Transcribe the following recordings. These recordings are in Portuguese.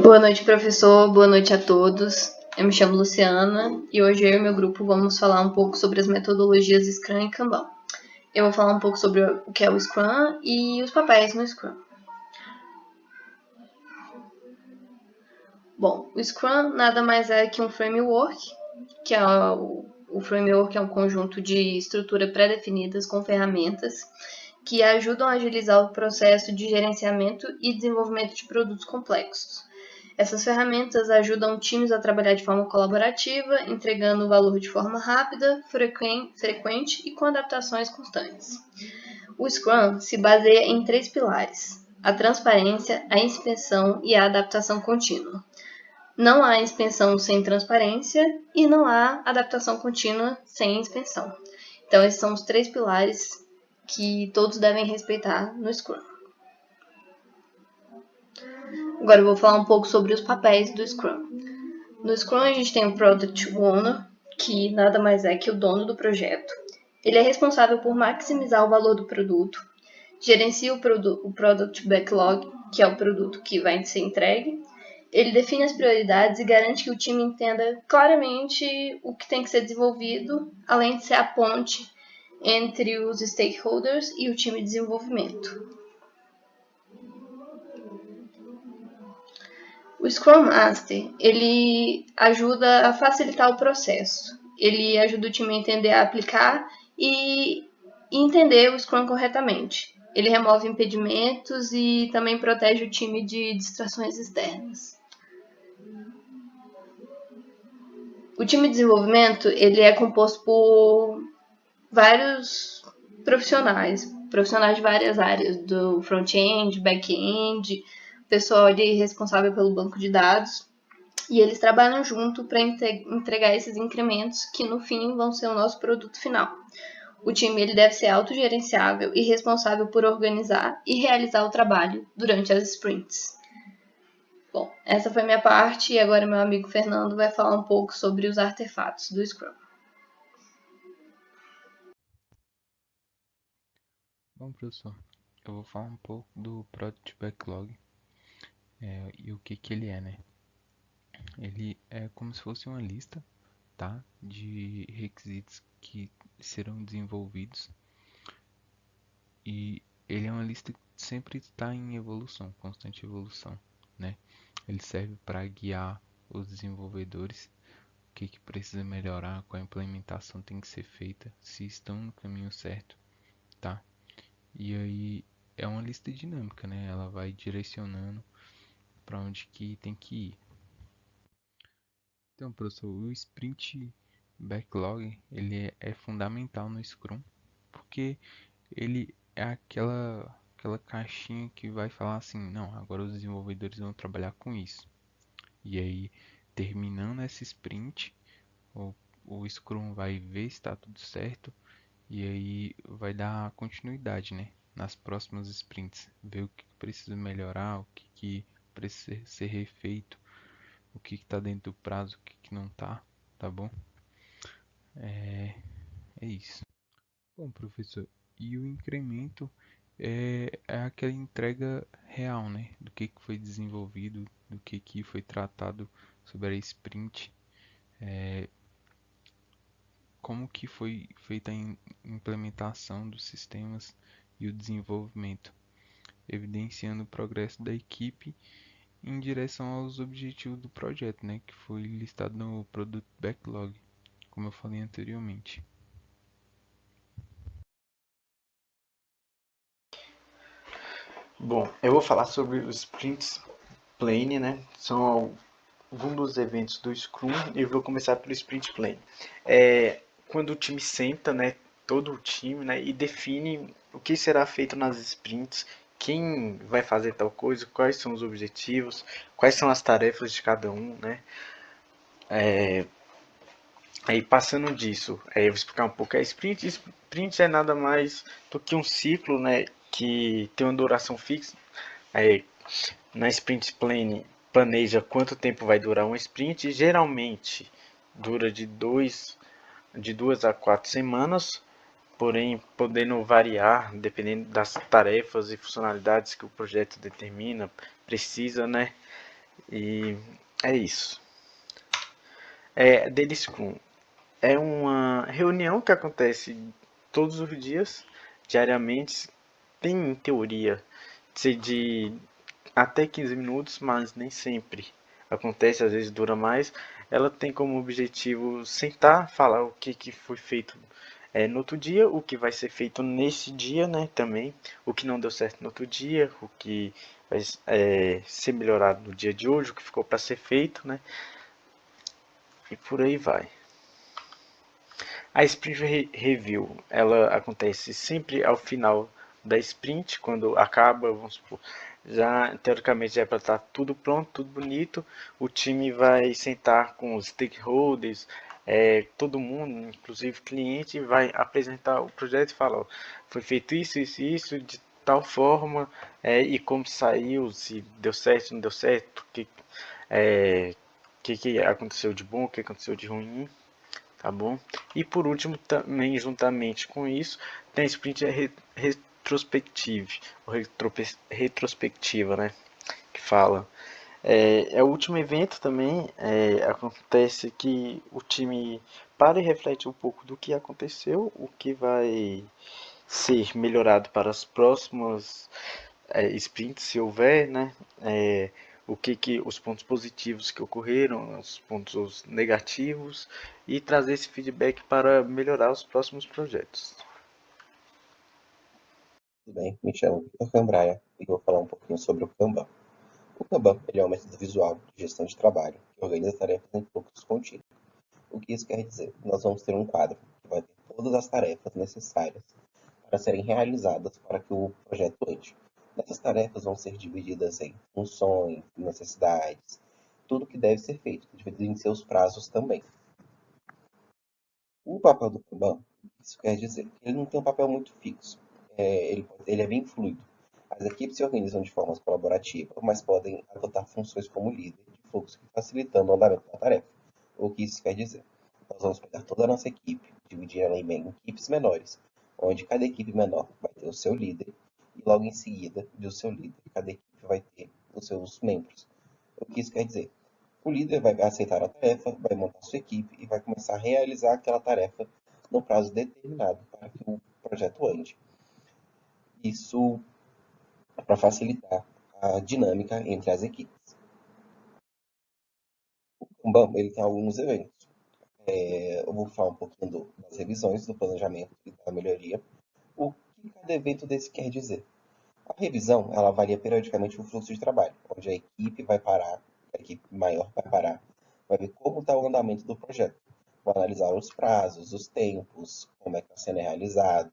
Boa noite, professor. Boa noite a todos. Eu me chamo Luciana e hoje eu e meu grupo vamos falar um pouco sobre as metodologias Scrum e Kanban. Eu vou falar um pouco sobre o que é o Scrum e os papéis no Scrum. Bom, o Scrum nada mais é que um framework, que é o framework é um conjunto de estrutura pré-definidas com ferramentas que ajudam a agilizar o processo de gerenciamento e desenvolvimento de produtos complexos. Essas ferramentas ajudam times a trabalhar de forma colaborativa, entregando o valor de forma rápida, frequente e com adaptações constantes. O Scrum se baseia em 3 pilares: a transparência, a inspeção e a adaptação contínua. Não há inspeção sem transparência e não há adaptação contínua sem inspeção. Então, esses são os 3 pilares que todos devem respeitar no Scrum. Agora eu vou falar um pouco sobre os papéis do Scrum. No Scrum a gente tem o Product Owner, que nada mais é que o dono do projeto. Ele é responsável por maximizar o valor do produto, gerencia o Product Backlog, que é o produto que vai ser entregue. Ele define as prioridades e garante que o time entenda claramente o que tem que ser desenvolvido, além de ser a ponte entre os stakeholders e o time de desenvolvimento. O Scrum Master, ele ajuda a facilitar o processo. Ele ajuda o time a entender, a aplicar e entender o Scrum corretamente. Ele remove impedimentos e também protege o time de distrações externas. O time de desenvolvimento, ele é composto por vários profissionais de várias áreas, do front-end, back-end, pessoal ali responsável pelo banco de dados. E eles trabalham junto para entregar esses incrementos que no fim vão ser o nosso produto final. O time ele deve ser autogerenciável e responsável por organizar e realizar o trabalho durante as sprints. Bom, essa foi a minha parte e agora meu amigo Fernando vai falar um pouco sobre os artefatos do Scrum. Bom, professor, eu vou falar um pouco do Product Backlog e o que ele é, né? Ele é como se fosse uma lista, tá? De requisitos que serão desenvolvidos e ele é uma lista que sempre está em evolução, constante evolução, né? Ele serve para guiar os desenvolvedores, o que precisa melhorar, qual implementação tem que ser feita, se estão no caminho certo, tá? E aí é uma lista dinâmica, né? Ela vai direcionando para onde que tem que ir. Então, professor, o sprint backlog ele é fundamental no Scrum, porque ele é aquela caixinha que vai falar assim, não, agora os desenvolvedores vão trabalhar com isso. E aí, terminando essa sprint, o, o Scrum vai ver se está tudo certo e aí vai dar continuidade, né? Nas próximas sprints, ver o que precisa melhorar, o que precisa ser refeito, o que está dentro do prazo, o que não está, tá bom? É isso. Bom, professor, e o incremento é aquela entrega real, né? Do que foi desenvolvido, do que foi tratado sobre a sprint, como que foi feita a implementação dos sistemas e o desenvolvimento, evidenciando o progresso da equipe em direção aos objetivos do projeto, né, que foi listado no Product Backlog, como eu falei anteriormente. Bom, eu vou falar sobre os Sprints Plane, né? São alguns dos eventos do Scrum e vou começar pelo Sprint Plane. Quando o time senta, né, todo o time, né, e define o que será feito nas sprints, quem vai fazer tal coisa, quais são os objetivos, quais são as tarefas de cada um, né? Aí passando disso, eu vou explicar um pouco. A sprint, sprint é nada mais do que um ciclo, né, que tem uma duração fixa. É, Na sprint plane planeja quanto tempo vai durar um sprint. Geralmente dura de 2 a 4 semanas, porém podendo variar dependendo das tarefas e funcionalidades que o projeto determina, precisa, né? E é isso. Daily Scrum é uma reunião que acontece todos os dias, diariamente. Tem, em teoria, ser de até 15 minutos, mas nem sempre acontece, às vezes dura mais. Ela tem como objetivo sentar, falar o que foi feito no outro dia, o que vai ser feito nesse dia, né, também, o que não deu certo no outro dia, o que vai ser melhorado no dia de hoje, o que ficou para ser feito, né, e por aí vai. A Sprint Review, ela acontece sempre ao final da sprint, quando acaba, vamos supor, já teoricamente já é para estar tudo pronto, tudo bonito, o time vai sentar com os stakeholders, todo mundo, inclusive cliente, vai apresentar o projeto e falar, ó, foi feito isso, isso e isso, de tal forma, e como saiu, se deu certo, não deu certo, que aconteceu de bom, o que aconteceu de ruim, tá bom? E por último, também juntamente com isso, tem a sprint retrospective, ou retrospectiva, né? Que fala. É o último evento também, acontece que o time para e reflete um pouco do que aconteceu, o que vai ser melhorado para as próximas sprints, se houver, né? O que os pontos positivos que ocorreram, os pontos negativos e trazer esse feedback para melhorar os próximos projetos. Tudo bem? Me chamo Vitor Cambraia e vou falar um pouquinho sobre o Kanban. O Kanban é um método visual de gestão de trabalho que organiza tarefas em fluxos contínuos. O que isso quer dizer? Nós vamos ter um quadro que vai ter todas as tarefas necessárias para serem realizadas para que o projeto ande. Essas tarefas vão ser divididas em funções, necessidades, tudo que deve ser feito, dividido em seus prazos também. O papel do Kanban, isso quer dizer, ele não tem um papel muito fixo. Ele é bem fluido. As equipes se organizam de forma colaborativa, mas podem adotar funções como líder de fluxo, facilitando o andamento da tarefa. O que isso quer dizer? Nós vamos pegar toda a nossa equipe, dividir ela em equipes menores, onde cada equipe menor vai ter o seu líder, e logo em seguida do seu líder, cada equipe vai ter os seus membros. O que isso quer dizer? O líder vai aceitar a tarefa, vai montar sua equipe e vai começar a realizar aquela tarefa no prazo determinado para que o projeto ande. Isso para facilitar a dinâmica entre as equipes. O Kanban ele tem alguns eventos. Eu vou falar um pouquinho das revisões, do planejamento e da melhoria. O que cada evento desse quer dizer? A revisão ela avalia periodicamente o fluxo de trabalho, onde a equipe vai parar, a equipe maior vai parar, vai ver como está o andamento do projeto, vai analisar os prazos, os tempos, como é que está sendo realizado,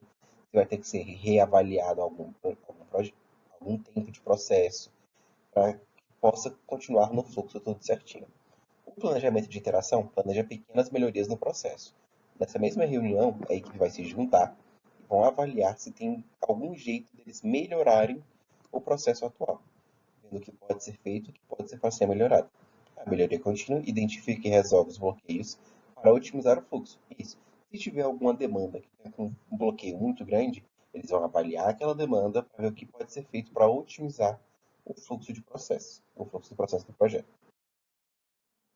se vai ter que ser reavaliado algum tempo de processo, para que possa continuar no fluxo tudo certinho. O planejamento de interação planeja pequenas melhorias no processo. Nessa mesma reunião, a equipe vai se juntar e vão avaliar se tem algum jeito deles melhorarem o processo atual, vendo o que pode ser feito e o que pode ser melhorado. A melhoria contínua identifica e resolve os bloqueios para otimizar o fluxo. Isso. Se tiver alguma demanda que tem um bloqueio muito grande, eles vão avaliar aquela demanda para ver o que pode ser feito para otimizar o fluxo do processo do projeto.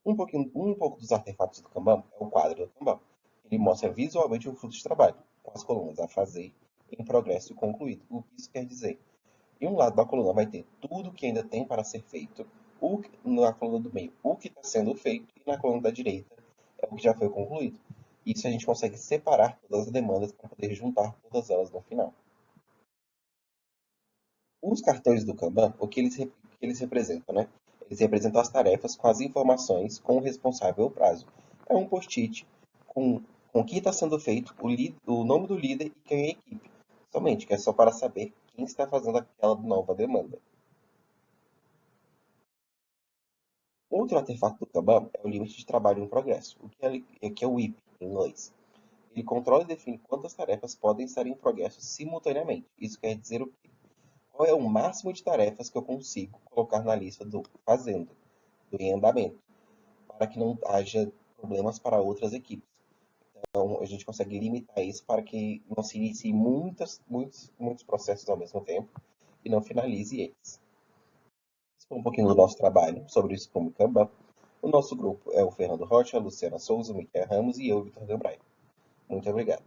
Um pouco dos artefatos do Kanban é o quadro do Kanban. Ele mostra visualmente o fluxo de trabalho, com as colunas a fazer, em progresso e concluído. O que isso quer dizer? Em um lado da coluna vai ter tudo que ainda tem para ser feito, na coluna do meio o que está sendo feito, e na coluna da direita é o que já foi concluído. Isso a gente consegue separar todas as demandas para poder juntar todas elas no final. Os cartões do Kanban, o que eles representam, né? Eles representam as tarefas com as informações, com o responsável e o prazo. É um post-it com o que está sendo feito, o nome do líder e quem é a equipe. Somente, que é só para saber quem está fazendo aquela nova demanda. Outro artefato do Kanban é o limite de trabalho em progresso, que é o WIP em inglês. Ele controla e define quantas tarefas podem estar em progresso simultaneamente. Isso quer dizer o quê? Qual é o máximo de tarefas que eu consigo colocar na lista do fazendo, do em andamento, para que não haja problemas para outras equipes. Então, a gente consegue limitar isso para que não se inicie muitos processos ao mesmo tempo e não finalize eles. foi um pouquinho do nosso trabalho sobre o Scrum e Kanban. O nosso grupo é o Fernando Rocha, Luciana Souza, Miquel Ramos e eu, Vitor Gambraia. Muito obrigado.